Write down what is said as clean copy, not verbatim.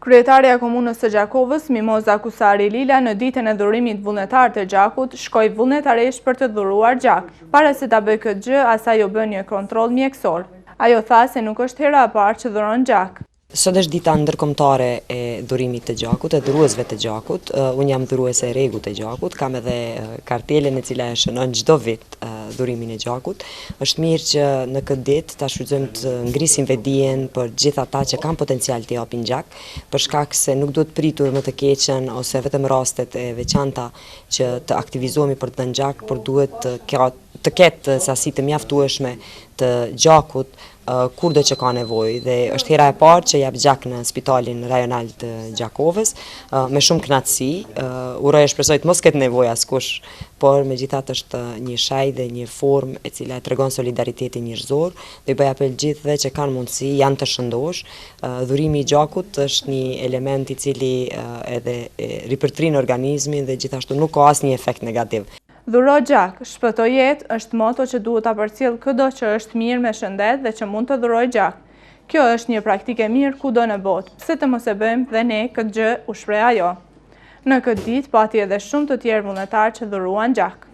Kryetaria e Komunës së Gjakovës, Mimoza Kusari Lila, në ditën e dhurimit vullnetar të gjakut, shkoi vullnetarisht për të dhuruar gjak. Para se ta bëjë këtë gjë, asaj u bë një kontroll mjekësor. Ajo tha se nuk është hera e parë që dhuron gjak. Sot është dita ndërkombëtare e dhurimit të gjakut, e dhuruesve të gjakut. Unë jam dhuruese e rregut të gjakut, kam edhe kartelen e cila e shënon çdo vit dhurimin e gjakut. Është mirë që në këtë ditë ta shfrytëzojmë të ngrisim vetdijen për gjithë ata që kanë potencial të japin gjak, për shkak se nuk duhet pritur më të keqen ose vetëm rastet e veçanta që të aktivizohemi për të dhënë gjak, por duhet të ketë sasi të mjaftueshme të gjakut kurdo që ka nevojë, dhe është hera e parë që jap gjak në spitalin rajonal të Gjakovës, me shumë kënaqësi. Uroj e shpresoj të mos ketë nevojë askush, por megjithatë është një shaj dhe një formë e cila e tregon solidaritetin njerëzor, dhe i bëj apel gjithëve që kanë mundësi, janë të shëndosh. Dhurimi i gjakut është një element i cili edhe ripërtrin organizmin dhe gjithashtu nuk ka asnjë efekt negativ. Dhuro gjak, shpëto jetë është moto që duhet ta përcjell çdo që është mirë me shëndet dhe që mund të dhurojë gjak. Kjo është një praktikë e mirë kudo në botë, pse të mos e bëjmë dhe ne këtë gjë, u shpreh ajo. Në këtë ditë pati edhe shumë të tjerë vullnetarë që dhuruan gjak.